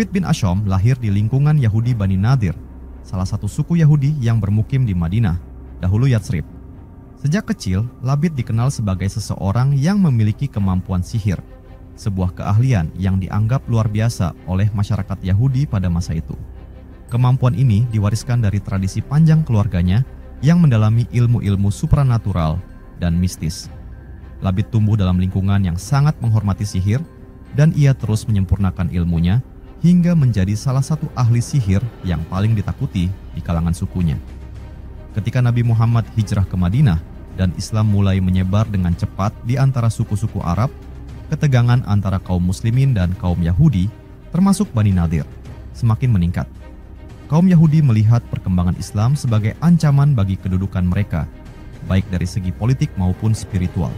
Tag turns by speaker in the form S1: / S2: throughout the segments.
S1: Labid bin Ashom lahir di lingkungan Yahudi Bani Nadir, salah satu suku Yahudi yang bermukim di Madinah, dahulu Yatsrib. Sejak kecil, Labid dikenal sebagai seseorang yang memiliki kemampuan sihir, sebuah keahlian yang dianggap luar biasa oleh masyarakat Yahudi pada masa itu. Kemampuan ini diwariskan dari tradisi panjang keluarganya yang mendalami ilmu-ilmu supranatural dan mistis. Labid tumbuh dalam lingkungan yang sangat menghormati sihir, dan ia terus menyempurnakan ilmunya hingga menjadi salah satu ahli sihir yang paling ditakuti di kalangan sukunya. Ketika Nabi Muhammad hijrah ke Madinah dan Islam mulai menyebar dengan cepat di antara suku-suku Arab, ketegangan antara kaum muslimin dan kaum Yahudi, termasuk Bani Nadir, semakin meningkat. Kaum Yahudi melihat perkembangan Islam sebagai ancaman bagi kedudukan mereka, baik dari segi politik maupun spiritual.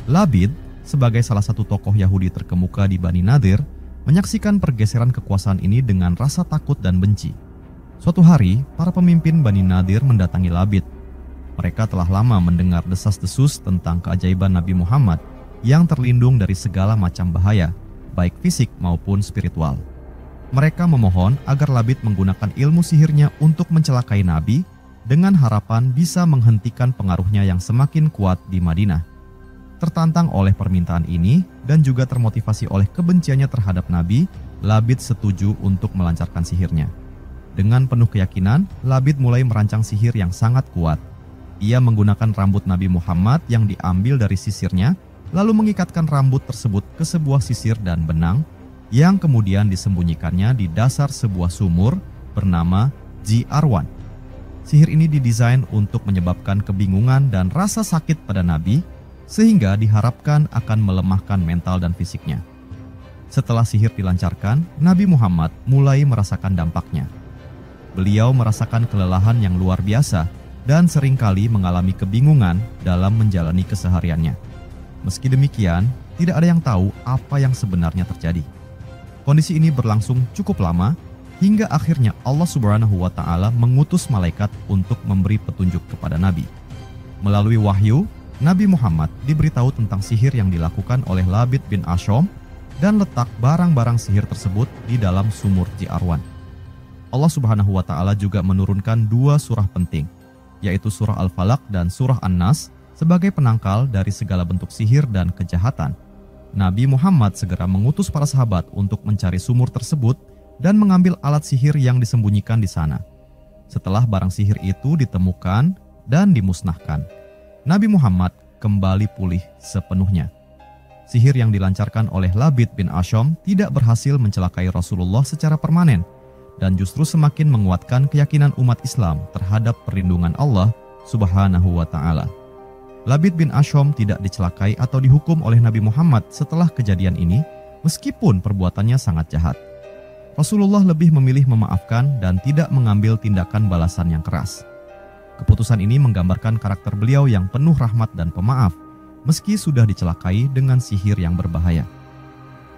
S1: Labid, sebagai salah satu tokoh Yahudi terkemuka di Bani Nadir, menyaksikan pergeseran kekuasaan ini dengan rasa takut dan benci. Suatu hari, para pemimpin Bani Nadir mendatangi Labid. Mereka telah lama mendengar desas-desus tentang keajaiban Nabi Muhammad yang terlindung dari segala macam bahaya, baik fisik maupun spiritual. Mereka memohon agar Labid menggunakan ilmu sihirnya untuk mencelakai Nabi dengan harapan bisa menghentikan pengaruhnya yang semakin kuat di Madinah. Tertantang oleh permintaan ini dan juga termotivasi oleh kebenciannya terhadap Nabi, Labid setuju untuk melancarkan sihirnya. Dengan penuh keyakinan, Labid mulai merancang sihir yang sangat kuat. Ia menggunakan rambut Nabi Muhammad yang diambil dari sisirnya, lalu mengikatkan rambut tersebut ke sebuah sisir dan benang, yang kemudian disembunyikannya di dasar sebuah sumur bernama Ji Arwan. Sihir ini didesain untuk menyebabkan kebingungan dan rasa sakit pada Nabi, sehingga diharapkan akan melemahkan mental dan fisiknya. Setelah sihir dilancarkan, Nabi Muhammad mulai merasakan dampaknya. Beliau merasakan kelelahan yang luar biasa dan seringkali mengalami kebingungan dalam menjalani kesehariannya. Meski demikian, tidak ada yang tahu apa yang sebenarnya terjadi. Kondisi ini berlangsung cukup lama, hingga akhirnya Allah Subhanahu wa Ta'ala mengutus malaikat untuk memberi petunjuk kepada Nabi. Melalui wahyu, Nabi Muhammad diberitahu tentang sihir yang dilakukan oleh Labid bin Ashom dan letak barang-barang sihir tersebut di dalam sumur Ji Arwan. Allah Subhanahu wa Ta'ala juga menurunkan dua surah penting, yaitu surah Al-Falaq dan surah An-Nas sebagai penangkal dari segala bentuk sihir dan kejahatan. Nabi Muhammad segera mengutus para sahabat untuk mencari sumur tersebut dan mengambil alat sihir yang disembunyikan di sana. Setelah barang sihir itu ditemukan dan dimusnahkan, Nabi Muhammad kembali pulih sepenuhnya. Sihir yang dilancarkan oleh Labid bin Ashom tidak berhasil mencelakai Rasulullah secara permanen dan justru semakin menguatkan keyakinan umat Islam terhadap perlindungan Allah Subhanahu wa Ta'ala. Labid bin Ashom tidak dicelakai atau dihukum oleh Nabi Muhammad setelah kejadian ini, meskipun perbuatannya sangat jahat. Rasulullah lebih memilih memaafkan dan tidak mengambil tindakan balasan yang keras. Keputusan ini menggambarkan karakter beliau yang penuh rahmat dan pemaaf, meski sudah dicelakai dengan sihir yang berbahaya.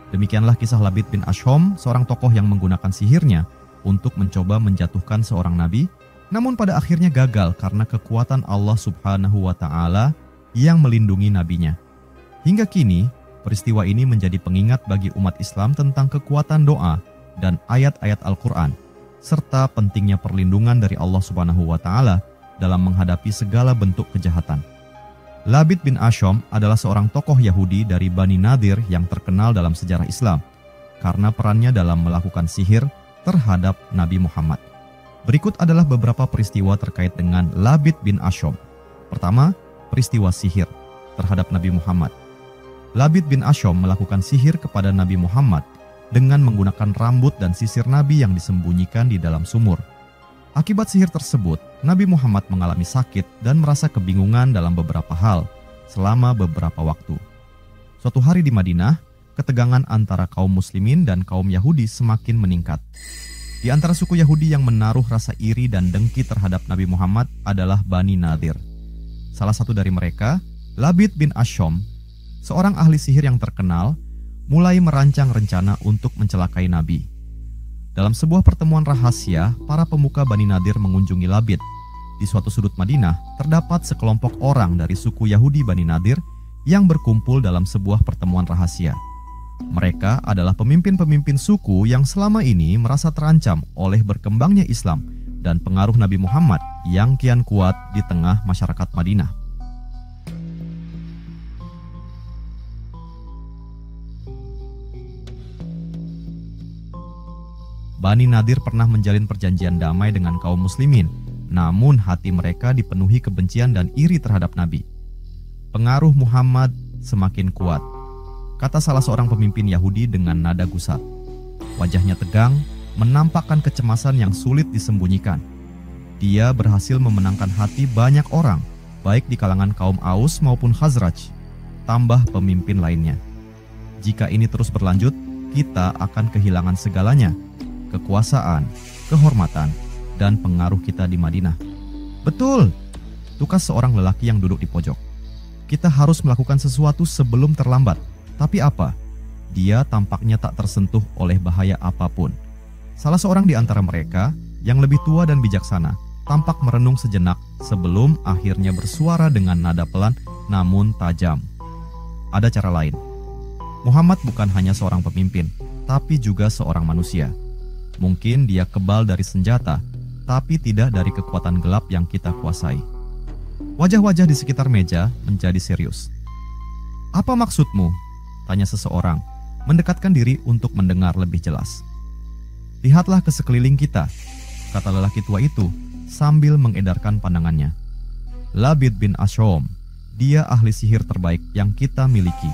S1: Demikianlah kisah Labid bin Ashom, seorang tokoh yang menggunakan sihirnya untuk mencoba menjatuhkan seorang nabi, namun pada akhirnya gagal karena kekuatan Allah Subhanahu wa Ta'ala yang melindungi nabinya. Hingga kini, peristiwa ini menjadi pengingat bagi umat Islam tentang kekuatan doa dan ayat-ayat Al-Quran, serta pentingnya perlindungan dari Allah Subhanahu wa Ta'ala dalam menghadapi segala bentuk kejahatan. Labid bin Ashom adalah seorang tokoh Yahudi dari Bani Nadir yang terkenal dalam sejarah Islam karena perannya dalam melakukan sihir terhadap Nabi Muhammad. Berikut adalah beberapa peristiwa terkait dengan Labid bin Ashom. Pertama, peristiwa sihir terhadap Nabi Muhammad. Labid bin Ashom melakukan sihir kepada Nabi Muhammad dengan menggunakan rambut dan sisir Nabi yang disembunyikan di dalam sumur. Akibat sihir tersebut, Nabi Muhammad mengalami sakit dan merasa kebingungan dalam beberapa hal selama beberapa waktu. Suatu hari di Madinah, ketegangan antara kaum muslimin dan kaum Yahudi semakin meningkat. Di antara suku Yahudi yang menaruh rasa iri dan dengki terhadap Nabi Muhammad adalah Bani Nadir. Salah satu dari mereka, Labid bin Ashom, seorang ahli sihir yang terkenal, mulai merancang rencana untuk mencelakai Nabi. Dalam sebuah pertemuan rahasia, para pemuka Bani Nadir mengunjungi Labid. Di suatu sudut Madinah, terdapat sekelompok orang dari suku Yahudi Bani Nadir yang berkumpul dalam sebuah pertemuan rahasia. Mereka adalah pemimpin-pemimpin suku yang selama ini merasa terancam oleh berkembangnya Islam dan pengaruh Nabi Muhammad yang kian kuat di tengah masyarakat Madinah. Bani Nadir pernah menjalin perjanjian damai dengan kaum muslimin, namun hati mereka dipenuhi kebencian dan iri terhadap Nabi. Pengaruh Muhammad semakin kuat, kata salah seorang pemimpin Yahudi dengan nada gusar. Wajahnya tegang, menampakkan kecemasan yang sulit disembunyikan. Dia berhasil memenangkan hati banyak orang, baik di kalangan kaum Aus maupun Khazraj, tambah pemimpin lainnya. Jika ini terus berlanjut, kita akan kehilangan segalanya, kekuasaan, kehormatan, dan pengaruh kita di Madinah. Betul, tukas seorang lelaki yang duduk di pojok. Kita harus melakukan sesuatu sebelum terlambat. Tapi apa? Dia tampaknya tak tersentuh oleh bahaya apapun. Salah seorang di antara mereka, yang lebih tua dan bijaksana, tampak merenung sejenak sebelum akhirnya bersuara dengan nada pelan namun tajam. Ada cara lain. Muhammad bukan hanya seorang pemimpin, tapi juga seorang manusia. Mungkin dia kebal dari senjata, tapi tidak dari kekuatan gelap yang kita kuasai. Wajah-wajah di sekitar meja menjadi serius. Apa maksudmu? Tanya seseorang, mendekatkan diri untuk mendengar lebih jelas. Lihatlah ke sekeliling kita, kata lelaki tua itu sambil mengedarkan pandangannya. Labid bin Ashom, dia ahli sihir terbaik yang kita miliki.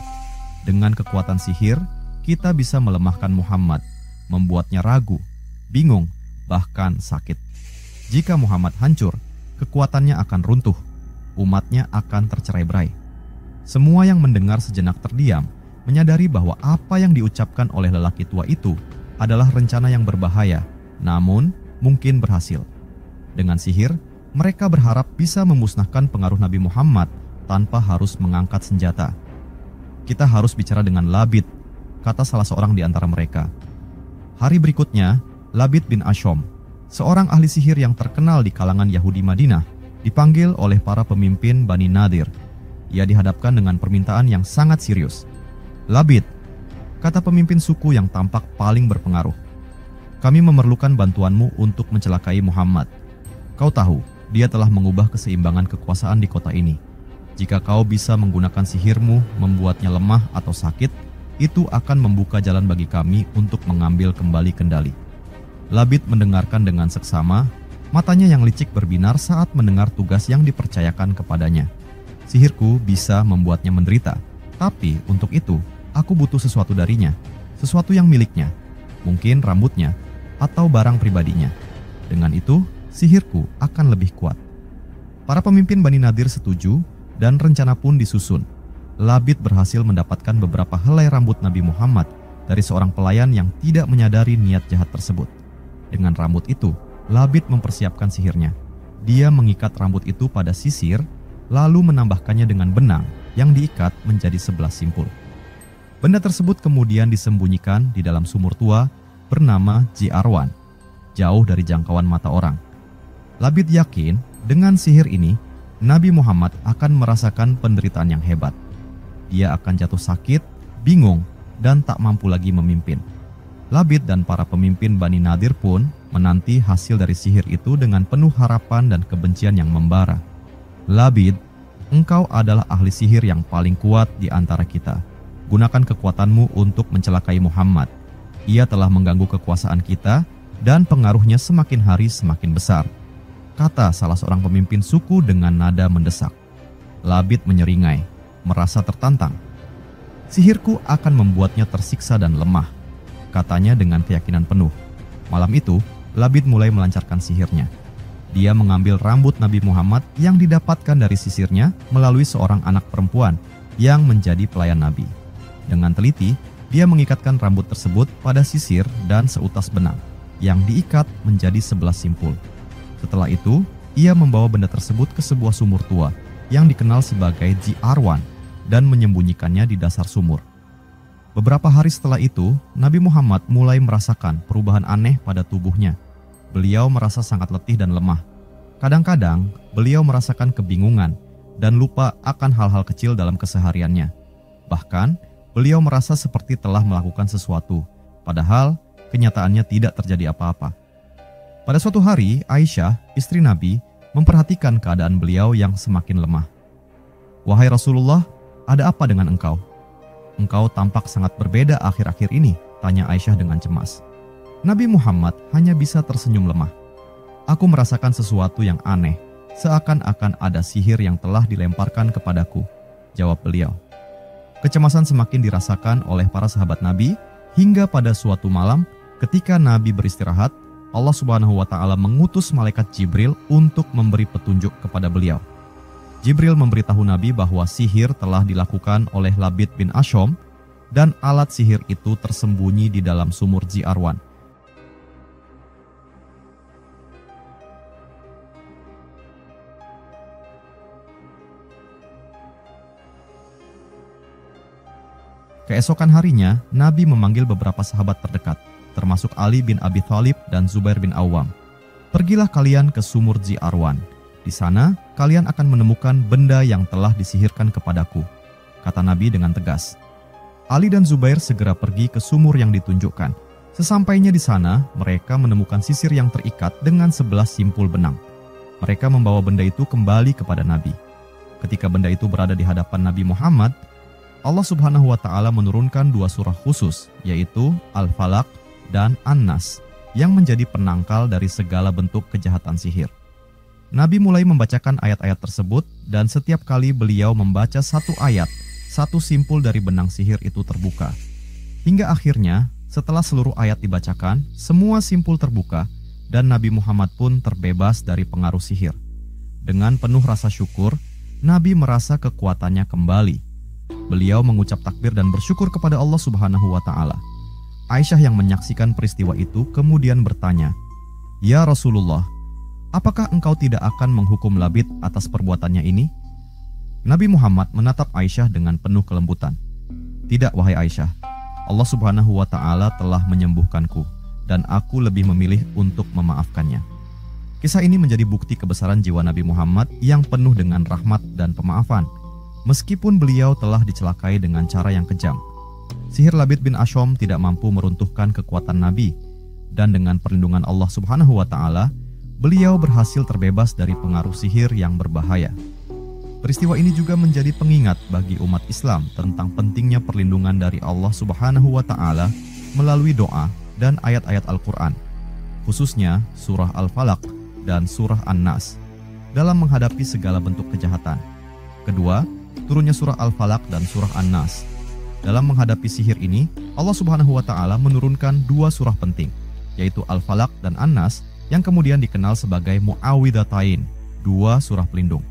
S1: Dengan kekuatan sihir, kita bisa melemahkan Muhammad, membuatnya ragu, bingung, bahkan sakit. Jika Muhammad hancur, kekuatannya akan runtuh, umatnya akan tercerai-berai. Semua yang mendengar sejenak terdiam, menyadari bahwa apa yang diucapkan oleh lelaki tua itu adalah rencana yang berbahaya, namun mungkin berhasil. Dengan sihir, mereka berharap bisa memusnahkan pengaruh Nabi Muhammad tanpa harus mengangkat senjata. Kita harus bicara dengan Labid, kata salah seorang di antara mereka. Hari berikutnya, Labid bin Ashom, seorang ahli sihir yang terkenal di kalangan Yahudi Madinah, dipanggil oleh para pemimpin Bani Nadir. Ia dihadapkan dengan permintaan yang sangat serius. Labid, kata pemimpin suku yang tampak paling berpengaruh, kami memerlukan bantuanmu untuk mencelakai Muhammad. Kau tahu, dia telah mengubah keseimbangan kekuasaan di kota ini. Jika kau bisa menggunakan sihirmu membuatnya lemah atau sakit, itu akan membuka jalan bagi kami untuk mengambil kembali kendali. Labid mendengarkan dengan seksama, matanya yang licik berbinar saat mendengar tugas yang dipercayakan kepadanya. Sihirku bisa membuatnya menderita, tapi untuk itu, aku butuh sesuatu darinya, sesuatu yang miliknya, mungkin rambutnya, atau barang pribadinya. Dengan itu, sihirku akan lebih kuat. Para pemimpin Bani Nadir setuju, dan rencana pun disusun. Labid berhasil mendapatkan beberapa helai rambut Nabi Muhammad dari seorang pelayan yang tidak menyadari niat jahat tersebut. Dengan rambut itu, Labid mempersiapkan sihirnya. Dia mengikat rambut itu pada sisir, lalu menambahkannya dengan benang yang diikat menjadi 11 simpul. Benda tersebut kemudian disembunyikan di dalam sumur tua bernama Ji-Arwan, jauh dari jangkauan mata orang. Labid yakin dengan sihir ini, Nabi Muhammad akan merasakan penderitaan yang hebat. Dia akan jatuh sakit, bingung, dan tak mampu lagi memimpin. Labid dan para pemimpin Bani Nadir pun menanti hasil dari sihir itu dengan penuh harapan dan kebencian yang membara. Labid, engkau adalah ahli sihir yang paling kuat di antara kita. Gunakan kekuatanmu untuk mencelakai Muhammad. Ia telah mengganggu kekuasaan kita dan pengaruhnya semakin hari semakin besar, kata salah seorang pemimpin suku dengan nada mendesak. Labid menyeringai, merasa tertantang. Sihirku akan membuatnya tersiksa dan lemah, katanya dengan keyakinan penuh. Malam itu, Labid mulai melancarkan sihirnya. Dia mengambil rambut Nabi Muhammad yang didapatkan dari sisirnya melalui seorang anak perempuan yang menjadi pelayan Nabi. Dengan teliti, dia mengikatkan rambut tersebut pada sisir dan seutas benang yang diikat menjadi 11 simpul. Setelah itu, ia membawa benda tersebut ke sebuah sumur tua yang dikenal sebagai Ji-Arwan dan menyembunyikannya di dasar sumur. Beberapa hari setelah itu, Nabi Muhammad mulai merasakan perubahan aneh pada tubuhnya. Beliau merasa sangat letih dan lemah. Kadang-kadang, beliau merasakan kebingungan dan lupa akan hal-hal kecil dalam kesehariannya. Bahkan, beliau merasa seperti telah melakukan sesuatu, padahal kenyataannya tidak terjadi apa-apa. Pada suatu hari, Aisyah, istri Nabi, memperhatikan keadaan beliau yang semakin lemah. "Wahai Rasulullah, ada apa dengan engkau? Engkau tampak sangat berbeda akhir-akhir ini," tanya Aisyah dengan cemas. Nabi Muhammad hanya bisa tersenyum lemah. "Aku merasakan sesuatu yang aneh, seakan-akan ada sihir yang telah dilemparkan kepadaku," jawab beliau. Kecemasan semakin dirasakan oleh para sahabat Nabi hingga pada suatu malam ketika Nabi beristirahat, Allah Subhanahu wa Ta'ala mengutus malaikat Jibril untuk memberi petunjuk kepada beliau. Jibril memberitahu Nabi bahwa sihir telah dilakukan oleh Labid bin Ashom dan alat sihir itu tersembunyi di dalam sumur Zi'arwan. Keesokan harinya, Nabi memanggil beberapa sahabat terdekat, termasuk Ali bin Abi Thalib dan Zubair bin Awam. "Pergilah kalian ke sumur Zi'arwan. Di sana, kalian akan menemukan benda yang telah disihirkan kepadaku," kata Nabi dengan tegas. Ali dan Zubair segera pergi ke sumur yang ditunjukkan. Sesampainya di sana, mereka menemukan sisir yang terikat dengan 11 simpul benang. Mereka membawa benda itu kembali kepada Nabi. Ketika benda itu berada di hadapan Nabi Muhammad, Allah Subhanahu wa Ta'ala menurunkan 2 surah khusus, yaitu Al-Falaq dan An-Nas, yang menjadi penangkal dari segala bentuk kejahatan sihir. Nabi mulai membacakan ayat-ayat tersebut, dan setiap kali beliau membaca satu ayat, satu simpul dari benang sihir itu terbuka. Hingga akhirnya, setelah seluruh ayat dibacakan, semua simpul terbuka, dan Nabi Muhammad pun terbebas dari pengaruh sihir. Dengan penuh rasa syukur, Nabi merasa kekuatannya kembali. Beliau mengucap takbir dan bersyukur kepada Allah Subhanahu wa Ta'ala. Aisyah yang menyaksikan peristiwa itu kemudian bertanya, "Ya Rasulullah, apakah engkau tidak akan menghukum Labid atas perbuatannya ini?" Nabi Muhammad menatap Aisyah dengan penuh kelembutan. "Tidak, wahai Aisyah. Allah Subhanahu wa Ta'ala telah menyembuhkanku, dan aku lebih memilih untuk memaafkannya." Kisah ini menjadi bukti kebesaran jiwa Nabi Muhammad yang penuh dengan rahmat dan pemaafan, meskipun beliau telah dicelakai dengan cara yang kejam. Sihir Labid bin Ashom tidak mampu meruntuhkan kekuatan Nabi, dan dengan perlindungan Allah Subhanahu wa Ta'ala, beliau berhasil terbebas dari pengaruh sihir yang berbahaya. Peristiwa ini juga menjadi pengingat bagi umat Islam tentang pentingnya perlindungan dari Allah Subhanahu wa Ta'ala melalui doa dan ayat-ayat Al-Quran, khususnya surah Al-Falaq dan surah An-Nas, dalam menghadapi segala bentuk kejahatan. Kedua, turunnya surah Al-Falaq dan surah An-Nas. Dalam menghadapi sihir ini, Allah Subhanahu wa Ta'ala menurunkan 2 surah penting, yaitu Al-Falaq dan An-Nas, yang kemudian dikenal sebagai Mu'awwidhatain, 2 surah pelindung.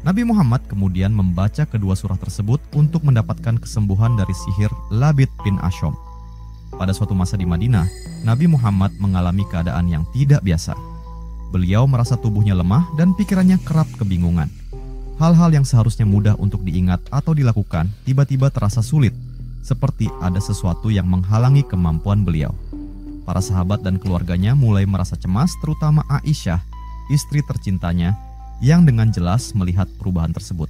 S1: Nabi Muhammad kemudian membaca kedua surah tersebut untuk mendapatkan kesembuhan dari sihir Labid bin Ashom. Pada suatu masa di Madinah, Nabi Muhammad mengalami keadaan yang tidak biasa. Beliau merasa tubuhnya lemah dan pikirannya kerap kebingungan. Hal-hal yang seharusnya mudah untuk diingat atau dilakukan tiba-tiba terasa sulit, seperti ada sesuatu yang menghalangi kemampuan beliau. Para sahabat dan keluarganya mulai merasa cemas, terutama Aisyah, istri tercintanya, yang dengan jelas melihat perubahan tersebut.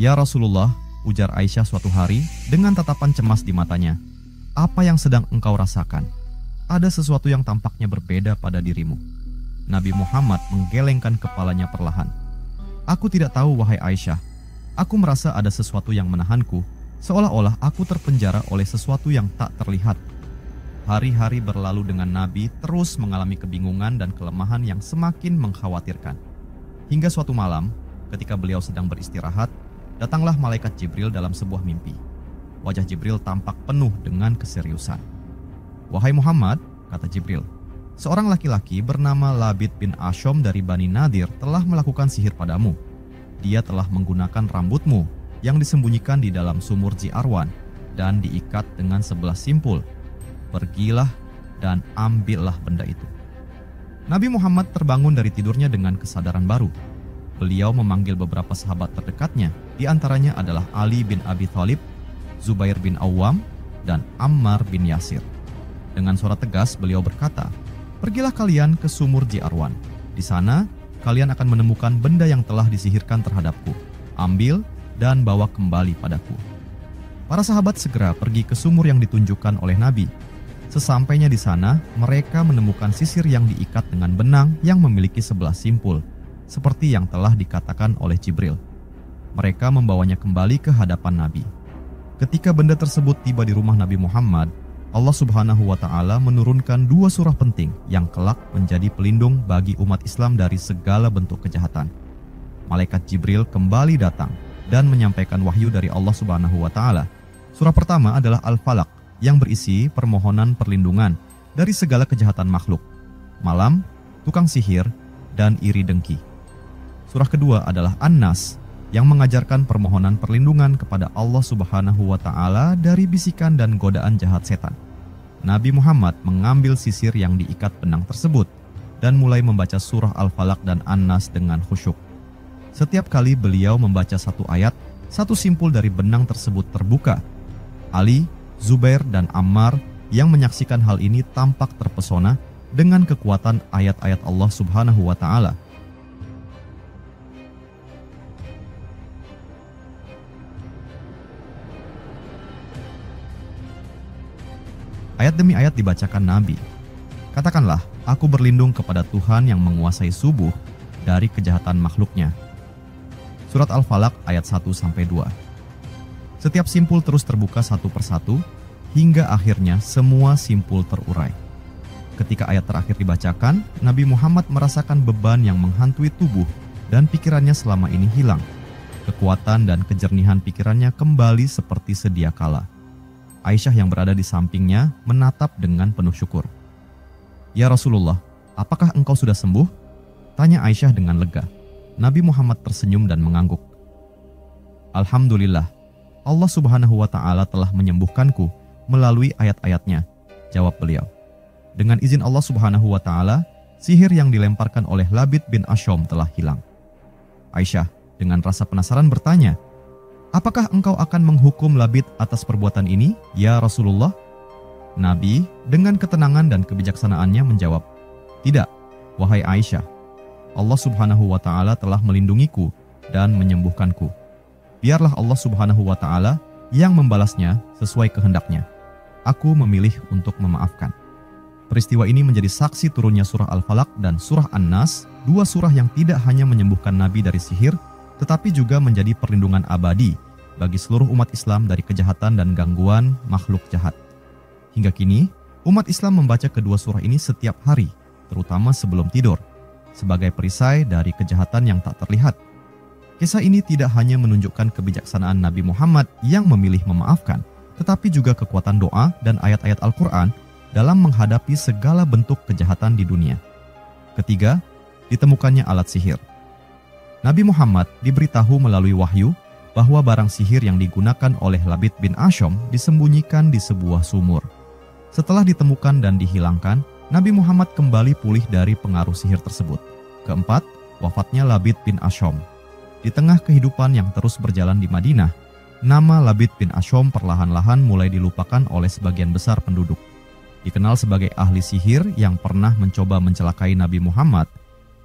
S1: "Ya Rasulullah," ujar Aisyah suatu hari dengan tatapan cemas di matanya, "apa yang sedang engkau rasakan? Ada sesuatu yang tampaknya berbeda pada dirimu." Nabi Muhammad menggelengkan kepalanya perlahan. "Aku tidak tahu, wahai Aisyah. Aku merasa ada sesuatu yang menahanku, seolah-olah aku terpenjara oleh sesuatu yang tak terlihat." Hari-hari berlalu dengan Nabi terus mengalami kebingungan dan kelemahan yang semakin mengkhawatirkan. Hingga suatu malam, ketika beliau sedang beristirahat, datanglah malaikat Jibril dalam sebuah mimpi. Wajah Jibril tampak penuh dengan keseriusan. "Wahai Muhammad," kata Jibril, "seorang laki-laki bernama Labid bin Ashom dari Bani Nadir telah melakukan sihir padamu. Dia telah menggunakan rambutmu yang disembunyikan di dalam sumur Zi'arwan dan diikat dengan 11 simpul. Pergilah dan ambillah benda itu." Nabi Muhammad terbangun dari tidurnya dengan kesadaran baru. Beliau memanggil beberapa sahabat terdekatnya, di antaranya adalah Ali bin Abi Thalib, Zubair bin Awam, dan Ammar bin Yasir. Dengan suara tegas beliau berkata, "Pergilah kalian ke sumur Zi'arwan. Di sana kalian akan menemukan benda yang telah disihirkan terhadapku. Ambil dan bawa kembali padaku." Para sahabat segera pergi ke sumur yang ditunjukkan oleh Nabi. Sesampainya di sana, mereka menemukan sisir yang diikat dengan benang yang memiliki 11 simpul, seperti yang telah dikatakan oleh Jibril. Mereka membawanya kembali ke hadapan Nabi. Ketika benda tersebut tiba di rumah Nabi Muhammad, Allah Subhanahu wa Ta'ala menurunkan 2 surah penting yang kelak menjadi pelindung bagi umat Islam dari segala bentuk kejahatan. Malaikat Jibril kembali datang dan menyampaikan wahyu dari Allah Subhanahu wa Ta'ala. Surah pertama adalah Al-Falaq yang berisi permohonan perlindungan dari segala kejahatan makhluk, malam, tukang sihir, dan iri dengki. Surah kedua adalah An-Nas yang mengajarkan permohonan perlindungan kepada Allah Subhanahu wa Ta'ala dari bisikan dan godaan jahat setan. Nabi Muhammad mengambil sisir yang diikat benang tersebut dan mulai membaca surah Al-Falaq dan An-Nas dengan khusyuk. Setiap kali beliau membaca satu ayat, satu simpul dari benang tersebut terbuka. Ali, Zubair, dan Ammar yang menyaksikan hal ini tampak terpesona dengan kekuatan ayat-ayat Allah Subhanahu wa Ta'ala. Ayat demi ayat dibacakan Nabi. Katakanlah, aku berlindung kepada Tuhan yang menguasai subuh dari kejahatan makhluknya. Surat Al-Falaq ayat 1-2. Setiap simpul terus terbuka satu persatu, hingga akhirnya semua simpul terurai. Ketika ayat terakhir dibacakan, Nabi Muhammad merasakan beban yang menghantui tubuh dan pikirannya selama ini hilang. Kekuatan dan kejernihan pikirannya kembali seperti sedia kala. Aisyah yang berada di sampingnya menatap dengan penuh syukur. "Ya Rasulullah, apakah engkau sudah sembuh?" tanya Aisyah dengan lega. Nabi Muhammad tersenyum dan mengangguk. "Alhamdulillah, Allah Subhanahu wa Ta'ala telah menyembuhkanku melalui ayat-ayatnya," jawab beliau. Dengan izin Allah Subhanahu wa Ta'ala, sihir yang dilemparkan oleh Labid bin Asyom telah hilang. Aisyah dengan rasa penasaran bertanya, "Apakah engkau akan menghukum Labid atas perbuatan ini, ya Rasulullah?" Nabi dengan ketenangan dan kebijaksanaannya menjawab, "Tidak, wahai Aisyah. Allah Subhanahu wa Ta'ala telah melindungiku dan menyembuhkanku. Biarlah Allah Subhanahu wa Ta'ala yang membalasnya sesuai kehendaknya. Aku memilih untuk memaafkan." Peristiwa ini menjadi saksi turunnya surah Al-Falaq dan surah An-Nas, 2 surah yang tidak hanya menyembuhkan Nabi dari sihir, tetapi juga menjadi perlindungan abadi bagi seluruh umat Islam dari kejahatan dan gangguan makhluk jahat. Hingga kini, umat Islam membaca kedua surah ini setiap hari, terutama sebelum tidur, sebagai perisai dari kejahatan yang tak terlihat. Kisah ini tidak hanya menunjukkan kebijaksanaan Nabi Muhammad yang memilih memaafkan, tetapi juga kekuatan doa dan ayat-ayat Al-Quran dalam menghadapi segala bentuk kejahatan di dunia. Ketiga, ditemukannya alat sihir. Nabi Muhammad diberitahu melalui wahyu bahwa barang sihir yang digunakan oleh Labid bin Asyom disembunyikan di sebuah sumur. Setelah ditemukan dan dihilangkan, Nabi Muhammad kembali pulih dari pengaruh sihir tersebut. Keempat, wafatnya Labid bin Asyom. Di tengah kehidupan yang terus berjalan di Madinah, nama Labid bin Asyom perlahan-lahan mulai dilupakan oleh sebagian besar penduduk. Dikenal sebagai ahli sihir yang pernah mencoba mencelakai Nabi Muhammad,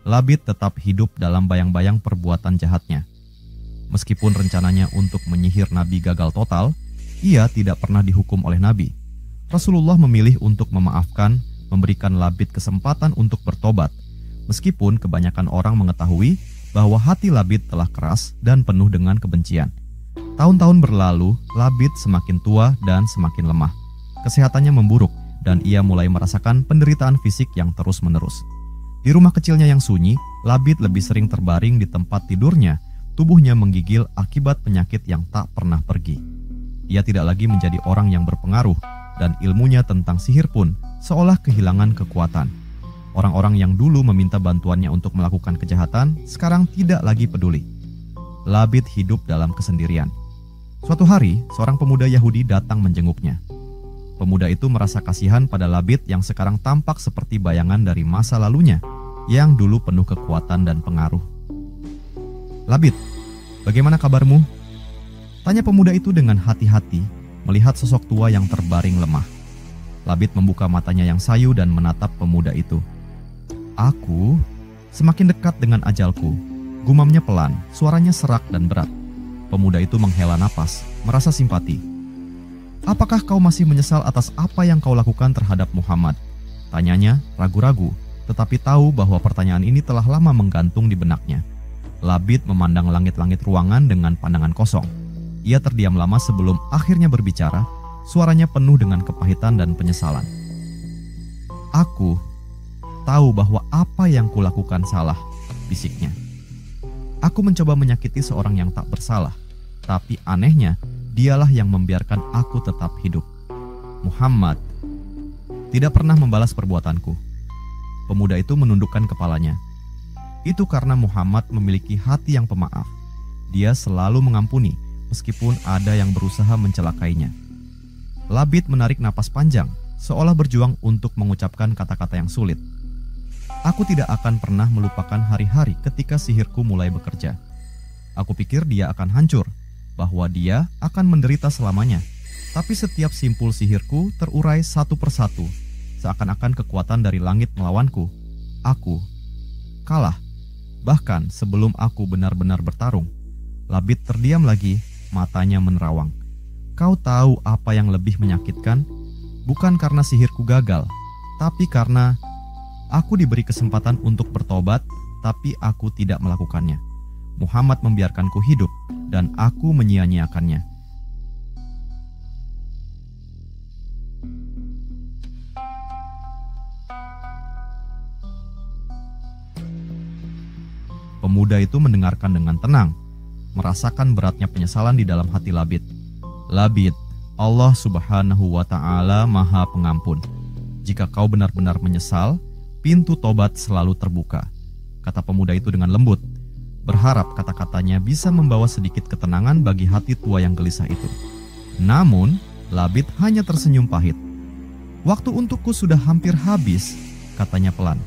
S1: Labid tetap hidup dalam bayang-bayang perbuatan jahatnya. Meskipun rencananya untuk menyihir Nabi gagal total, ia tidak pernah dihukum oleh Nabi. Rasulullah memilih untuk memaafkan, memberikan Labid kesempatan untuk bertobat, meskipun kebanyakan orang mengetahui bahwa hati Labid telah keras dan penuh dengan kebencian. Tahun-tahun berlalu, Labid semakin tua dan semakin lemah. Kesehatannya memburuk dan ia mulai merasakan penderitaan fisik yang terus-menerus. Di rumah kecilnya yang sunyi, Labid lebih sering terbaring di tempat tidurnya. Tubuhnya menggigil akibat penyakit yang tak pernah pergi. Ia tidak lagi menjadi orang yang berpengaruh dan ilmunya tentang sihir pun seolah kehilangan kekuatan. Orang-orang yang dulu meminta bantuannya untuk melakukan kejahatan sekarang tidak lagi peduli. Labid hidup dalam kesendirian. Suatu hari, seorang pemuda Yahudi datang menjenguknya. Pemuda itu merasa kasihan pada Labid yang sekarang tampak seperti bayangan dari masa lalunya, yang dulu penuh kekuatan dan pengaruh. "Labid, bagaimana kabarmu?" tanya pemuda itu dengan hati-hati, melihat sosok tua yang terbaring lemah. Labid membuka matanya yang sayu dan menatap pemuda itu. "Aku semakin dekat dengan ajalku," gumamnya pelan, suaranya serak dan berat. Pemuda itu menghela napas, merasa simpati. Apakah kau masih menyesal atas apa yang kau lakukan terhadap Muhammad? Tanyanya ragu-ragu, tetapi tahu bahwa pertanyaan ini telah lama menggantung di benaknya. Labid memandang langit-langit ruangan dengan pandangan kosong. Ia terdiam lama sebelum akhirnya berbicara, suaranya penuh dengan kepahitan dan penyesalan. Aku tahu bahwa apa yang kulakukan salah, bisiknya. Aku mencoba menyakiti seorang yang tak bersalah, tapi anehnya, dialah yang membiarkan aku tetap hidup. Muhammad tidak pernah membalas perbuatanku. Pemuda itu menundukkan kepalanya. Itu karena Muhammad memiliki hati yang pemaaf. Dia selalu mengampuni, meskipun ada yang berusaha mencelakainya. Labid menarik napas panjang, seolah berjuang untuk mengucapkan kata-kata yang sulit. Aku tidak akan pernah melupakan hari-hari ketika sihirku mulai bekerja. Aku pikir dia akan hancur, bahwa dia akan menderita selamanya. Tapi setiap simpul sihirku terurai satu persatu, seakan-akan kekuatan dari langit melawanku. Aku kalah. Bahkan sebelum aku benar-benar bertarung. Labid terdiam lagi, matanya menerawang. Kau tahu apa yang lebih menyakitkan? Bukan karena sihirku gagal, tapi karena aku diberi kesempatan untuk bertobat, tapi aku tidak melakukannya. Muhammad membiarkanku hidup, dan aku menyia-nyiakannya. Pemuda itu mendengarkan dengan tenang, merasakan beratnya penyesalan di dalam hati Labid. Labid, Allah Subhanahu wa Ta'ala Maha Pengampun. Jika kau benar-benar menyesal, pintu tobat selalu terbuka, kata pemuda itu dengan lembut, berharap kata-katanya bisa membawa sedikit ketenangan bagi hati tua yang gelisah itu. Namun, Labid hanya tersenyum pahit. Waktu untukku sudah hampir habis, katanya pelan.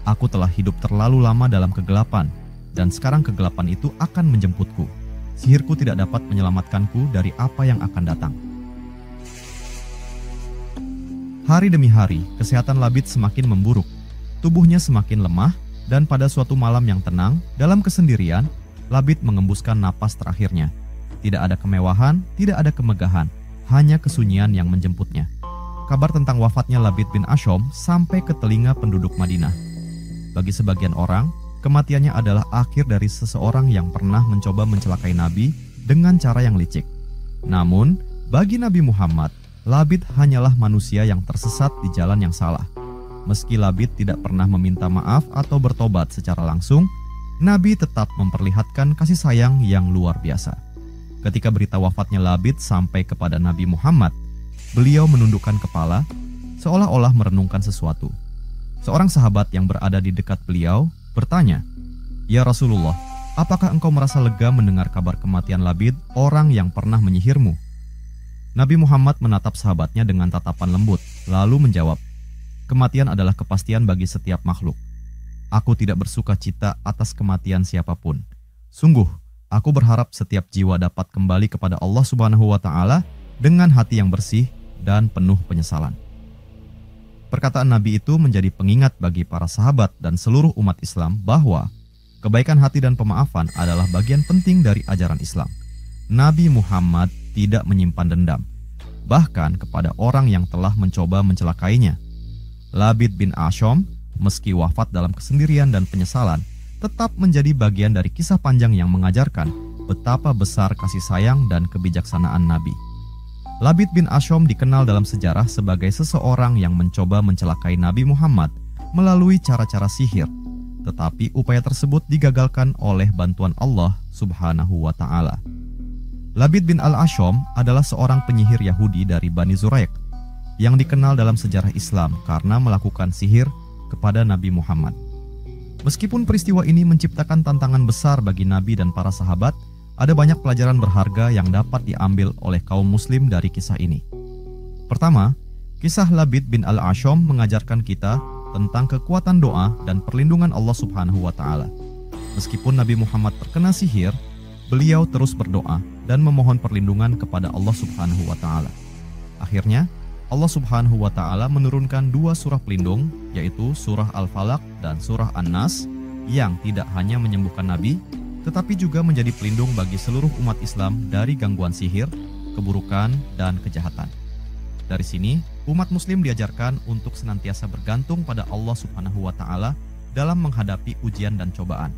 S1: Aku telah hidup terlalu lama dalam kegelapan, dan sekarang kegelapan itu akan menjemputku. Sihirku tidak dapat menyelamatkanku dari apa yang akan datang. Hari demi hari, kesehatan Labid semakin memburuk. Tubuhnya semakin lemah, dan pada suatu malam yang tenang, dalam kesendirian, Labid mengembuskan napas terakhirnya. Tidak ada kemewahan, tidak ada kemegahan, hanya kesunyian yang menjemputnya. Kabar tentang wafatnya Labid bin Ashom sampai ke telinga penduduk Madinah. Bagi sebagian orang, kematiannya adalah akhir dari seseorang yang pernah mencoba mencelakai Nabi dengan cara yang licik. Namun, bagi Nabi Muhammad, Labid hanyalah manusia yang tersesat di jalan yang salah. Meski Labid tidak pernah meminta maaf atau bertobat secara langsung, Nabi tetap memperlihatkan kasih sayang yang luar biasa. Ketika berita wafatnya Labid sampai kepada Nabi Muhammad, beliau menundukkan kepala, seolah-olah merenungkan sesuatu. Seorang sahabat yang berada di dekat beliau bertanya, "Ya Rasulullah, apakah engkau merasa lega mendengar kabar kematian Labid, orang yang pernah menyihirmu?" Nabi Muhammad menatap sahabatnya dengan tatapan lembut, lalu menjawab, "Kematian adalah kepastian bagi setiap makhluk. Aku tidak bersuka cita atas kematian siapapun. Sungguh, aku berharap setiap jiwa dapat kembali kepada Allah Subhanahu wa Ta'ala dengan hati yang bersih dan penuh penyesalan." Perkataan Nabi itu menjadi pengingat bagi para sahabat dan seluruh umat Islam bahwa kebaikan hati dan pemaafan adalah bagian penting dari ajaran Islam. Nabi Muhammad tidak menyimpan dendam, bahkan kepada orang yang telah mencoba mencelakainya. Labid bin Ashom, meski wafat dalam kesendirian dan penyesalan, tetap menjadi bagian dari kisah panjang yang mengajarkan betapa besar kasih sayang dan kebijaksanaan Nabi. Labid bin Ashom dikenal dalam sejarah sebagai seseorang yang mencoba mencelakai Nabi Muhammad melalui cara-cara sihir, tetapi upaya tersebut digagalkan oleh bantuan Allah Subhanahu wa Ta'ala. Labid bin al-Ashom adalah seorang penyihir Yahudi dari Bani Zuraik yang dikenal dalam sejarah Islam karena melakukan sihir kepada Nabi Muhammad. Meskipun peristiwa ini menciptakan tantangan besar bagi Nabi dan para sahabat, ada banyak pelajaran berharga yang dapat diambil oleh kaum muslim dari kisah ini. Pertama, kisah Labid bin al-Ashom mengajarkan kita tentang kekuatan doa dan perlindungan Allah Subhanahu wa Ta'ala. Meskipun Nabi Muhammad terkena sihir, beliau terus berdoa dan memohon perlindungan kepada Allah Subhanahu wa Ta'ala. Akhirnya, Allah Subhanahu wa Ta'ala menurunkan 2 surah pelindung, yaitu surah Al-Falaq dan surah An-Nas, yang tidak hanya menyembuhkan Nabi, tetapi juga menjadi pelindung bagi seluruh umat Islam dari gangguan sihir, keburukan, dan kejahatan. Dari sini, umat muslim diajarkan untuk senantiasa bergantung pada Allah Subhanahu wa Ta'ala dalam menghadapi ujian dan cobaan.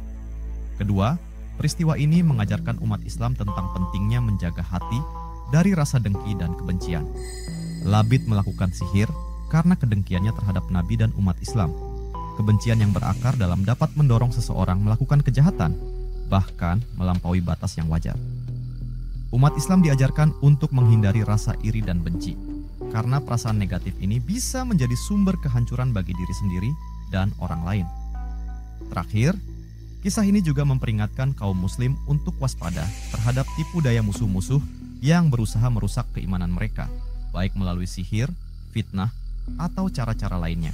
S1: Kedua, peristiwa ini mengajarkan umat Islam tentang pentingnya menjaga hati dari rasa dengki dan kebencian. Labid melakukan sihir karena kedengkiannya terhadap Nabi dan umat Islam. Kebencian yang berakar dalam dapat mendorong seseorang melakukan kejahatan, bahkan melampaui batas yang wajar. Umat Islam diajarkan untuk menghindari rasa iri dan benci, karena perasaan negatif ini bisa menjadi sumber kehancuran bagi diri sendiri dan orang lain. Terakhir, kisah ini juga memperingatkan kaum muslim untuk waspada terhadap tipu daya musuh-musuh yang berusaha merusak keimanan mereka, baik melalui sihir, fitnah, atau cara-cara lainnya.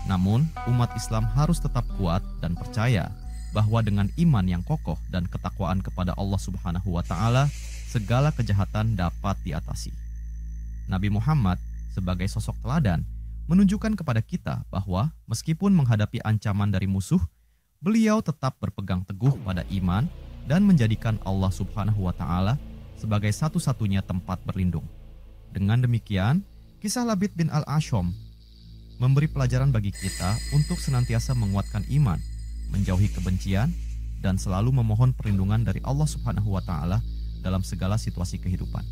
S1: Namun, umat Islam harus tetap kuat dan percaya bahwa dengan iman yang kokoh dan ketakwaan kepada Allah Subhanahu wa Ta'ala, segala kejahatan dapat diatasi. Nabi Muhammad sebagai sosok teladan menunjukkan kepada kita bahwa meskipun menghadapi ancaman dari musuh, beliau tetap berpegang teguh pada iman dan menjadikan Allah Subhanahu wa Ta'ala sebagai satu-satunya tempat berlindung. Dengan demikian, kisah Labid bin Al-Ashom memberi pelajaran bagi kita untuk senantiasa menguatkan iman, menjauhi kebencian, dan selalu memohon perlindungan dari Allah Subhanahu wa Ta'ala dalam segala situasi kehidupan.